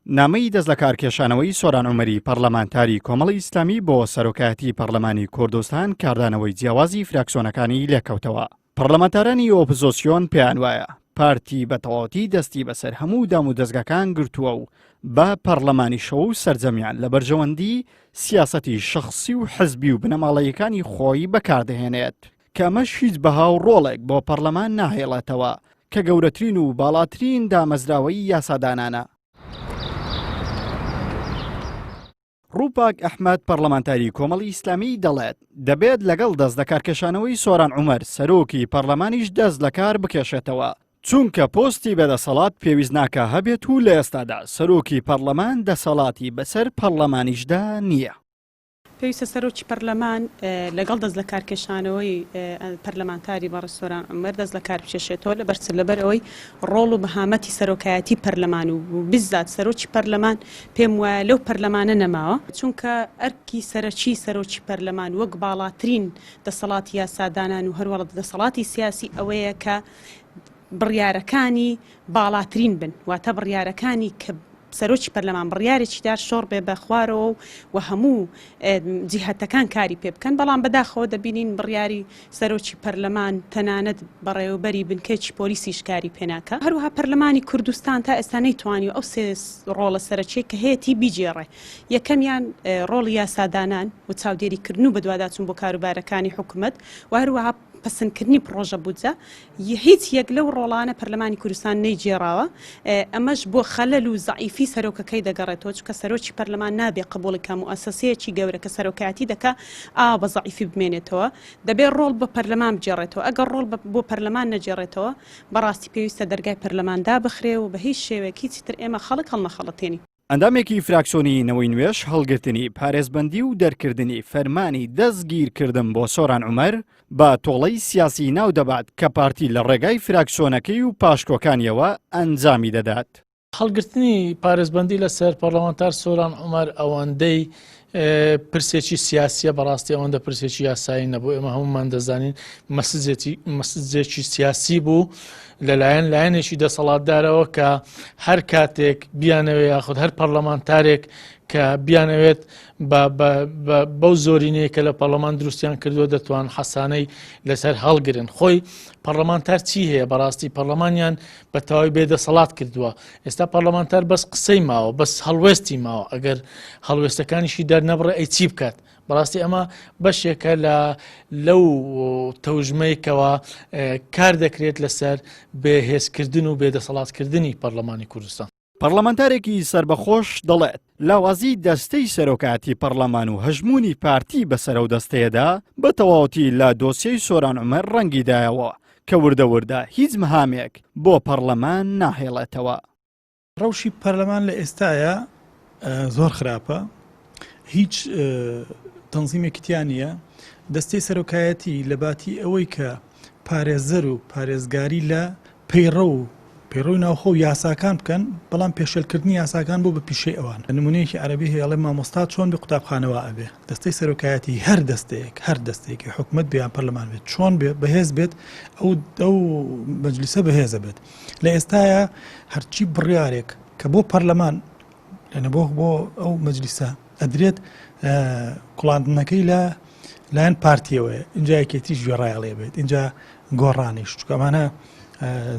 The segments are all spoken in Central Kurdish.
نامەی دەست لە کارکێشانەوەی سۆران عومەری پەرلەمانتاری کۆمەڵی ئیسلامی بۆ سەرۆکایەتی پەرلەمانی کوردستان کاردانەوەی جیاوازی فراکسیۆنەکانی لێکەوتەوە. پەرلەمانتارانی ئۆپۆزیسیۆن پێیان وایە پارتی بەتەواوەتی دەستی بەسەر هەموو دام و دەستگاکان گرتووە و بە پەرلەمانی شەو و سەرجەمیان لە بەرژەوەندی سیاسەتی شەخسی و حزبی و بنەماڵەیەکانی خۆی بەکاردەهێنێت کە ئەمەش هیچ بەها و ڕۆڵێک بۆ پەرلەمان ناهێڵێتەوە کە گەورەترین و باڵاترین دامەزراوەی یاسادانانە. ڕووپاک ئەحمەد پەرلەمانتاری کۆمەڵی ئیسلامی دەڵێت دەبێت لەگەڵ دەست لە کارکێشانەوەی سۆران عومەر سەرۆکی پەرلەمانیش دەست لە کار بکێشێتەوە چونکە پۆستی بەدەسەڵات پێویست ناکە هەبێت و لە ئێستادا سەرۆکی پەرلەمان دەسەڵاتی بەسەر پەرلەمانیشدا نییە. پێویستە سەرۆکی پەرلەمان لەگەڵ دەست لە کارکێشانەوەی پەرلەمانتاری بەڕێز سۆران عومەر دەست لە کار بچێشێتەوە لەبەرەوەی ڕۆڵ و بەهامەتی سەرۆکایەتی پەرلەمان و بزات سەرۆکی پەرلەمان پێم وایە لەو پەرلەمانە نەماوە چونکە ئەرکی سەرۆکی پەرلەمان وەک باڵاترین دەسەڵاتی یاسادانان و هەروەڵە دەسەڵاتی سیاسی ئەوەیە کە بڕیارەکانی باڵاترین بن واتە بڕیارەکانی کە سەرۆکی پەرلەمان بڕیارێکی دار شۆڕ بێ بە خوارەوە و هەموو جیهەتەکان کاری پێ بکەن بەڵام بەداخەوە دەبینین بڕیاری سەرۆکی پەرلەمان تەنانەت بەڕێوەبەری بنکەی پۆلیسیش کاری پێناکە. هەروها پەرلەمانی کوردستان تا ئێستا نەیتوانی ئەو سێ ڕۆڵە سەرەکیەی کە هەیەی بیجێڕێ. یەکەمیان ڕۆڵی یاسادانان و چاودێریکردن و بەدواداچوون بۆ کاروبارەکانی حکوومەت و هەروەها پەسەندکردنی پڕۆژە بودجە هیچ یەک لەو ڕۆڵانە پەرلەمانی کوردستان نەیجێڕاوە. ئەمەش بۆ خەلەل و زەعیفی سەرۆکەکەی دەگەڕێتەوە چونکە سەرۆکی پەرلەمان نابێ قبوڵی کە موئەسسەسەیەکی گەورە کە سەرۆکایەتی دەکا بە زەعیفی بمێنێتەوە دەبێت ڕۆڵ بە پەرلەمان بجێڕێتەوە. ئەگەر ڕۆڵ بۆ پەرلەمان نەجێڕێتەوە بەڕاستی پێویستە دەرگای پەرلەماندا بخرێ و بە هیچ شێوەیەکی تر ئێمە خەڵک هەڵنەخەڵەتێنی. ئەندامێکی فراکسیۆنی نەوەی نوێش هەڵگرتنی پارێزبەندی و دەرکردنی فەرمانی دەستگیرکردن بۆ سۆران عومەر بە تۆڵەی سیاسی ناو دەبات کە پارتی لە ڕێگای فراکسیۆنەکەی و پاشکۆکانیەوە ئەنجامی دەدات. هەڵگرتنی پارێزبەندی لەسەر پەرلەمانتار سۆران عومەر ئەوەندەی پرسێکی سیاسیە بەڕاستی ئەوەندە پرسێکی یاسایی نەبوو. ئێمە هەمومان دەزانین مەسجێکی سیاسی بوو لەلایەن لایەنێکی دەسەڵاتدارەوە کە هەر کاتێک بیانەوێت یاخود هەر پەرلەمانتارێک کە بیانەوێت بەو زۆرینەیە کە لە پەرلەمان دروستیان کردووە دەتوان حەسانەی لەسەر هەڵگرن. خۆی پەرلەمانتار چی هەیە؟ بەڕاستی پەرلەمانیان بە تەواوی بێدەسەڵات کردووە. ئێستا پەرلەمانتار بەس قسەی ماوە بەس هەڵوێستی ماوە ئەگەر هەڵوێستەکانیشی دەرنەبڕێ ئەی چی بکات؟ بەڕاستی ئەمە بەشێکە لەو تەوژمەیەکەوە کار دەکرێت لەسەر بێهێزکردن و بێدەسەڵاتکردنی پەرلەمانی کوردستان. پەرلەمانتارێکی سربەخۆش دەڵێت لاوازی دەستەی سەرۆکایەتی پەرلەمان و هەژمونی پارتی بەسەر ئەو دەستەیەدا بە تەواوەتی لە دۆسیەی سۆران عومەر ڕەنگیدایەوە کە وردەوردە هیچ مهامێک بۆ پەرلەمان ناهێڵێتەوە. ڕەوشی پەرلەمان لە ئێستاە زۆر خراپە، هیچ تەنزیمێکیان نیە. دەستەی سەرۆکایەتی لە باتی ئەوەی کە پارێزەر و پارێزگاری لە پەیڕۆی ناوخۆ و یاساکان بکەن بەڵام پێشێلکردنی یاساکان بۆ بە پیشەی ئەوان. نمونەیەکی عەرەبی هەیەڵێ مامۆستا چۆن بێ قوتابخانەوە ئەبێ. دەستەی سەرۆکایەتی هەر دەستەیەکی حکومەت بیان پەرلەمان بێت چۆن بێ بەهێز بێت ئەو مەجلیسە بەهێزە بێت. لە ئێستاە هەرچی بڕیارێک کە بۆ پەرلەمان یعنی بۆ ئەو مەجلیسە ئەدرێت کوڵاندنەکەی لایەن پارتیەوەیە اینجا یەکێتیش گوێڕایەڵێ بێت اینجا گۆڕانیش چکەمانە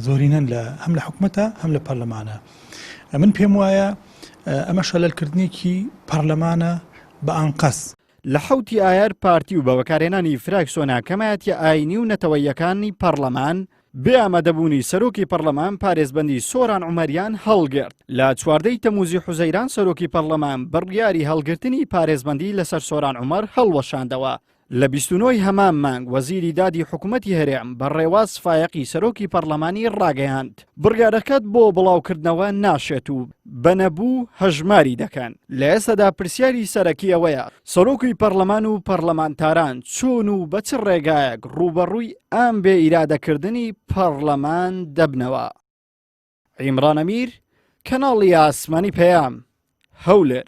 زۆرینەن هەم لە حکومەتە هەم لە پەرلەمانە. من پێم وایە ئەمە شەلەلکردنێکی پەرلەمانە بە ئەنقەس. لە حوتی ئایار پارتی و بە بەکارهێنانی فراکسیۆنە کەمایەتی ئاینی و نەتەوەیەکانی پەرلەمان بێ ئامادەبوونی سەرۆکی پەرلەمان پارێزبەندی سۆران عومەریان هەڵگرت. لە 14 تەموزی حوزەیران سەرۆکی پەرلەمان بڕیاری هەڵگرتنی پارێزبەندی لەسەر سۆران عومەر هەڵوەشاندەوە. لە 29 هەمان مانگ وەزیری دادی حکوومەتی هەرێم بە ڕێواز فایەقی سەرۆکی پەرلەمانی ڕاگەیاند بڕیارەکەت بۆ بڵاوکردنەوە ناشێت و بەنەبوو هەژماری دەکەن. لە ئێستادا پرسیاری سەرەکی ئەوەیە سەرۆکی پەرلەمان و پەرلەمانتاران چۆن و بە چ ڕێگایەک ڕوبەڕووی ئەم بێ ئیرادەکردنی پەرلەمان دەبنەوە. عیمران ئەمیر، کەناڵی ئاسمانی پەیام، هەولێر.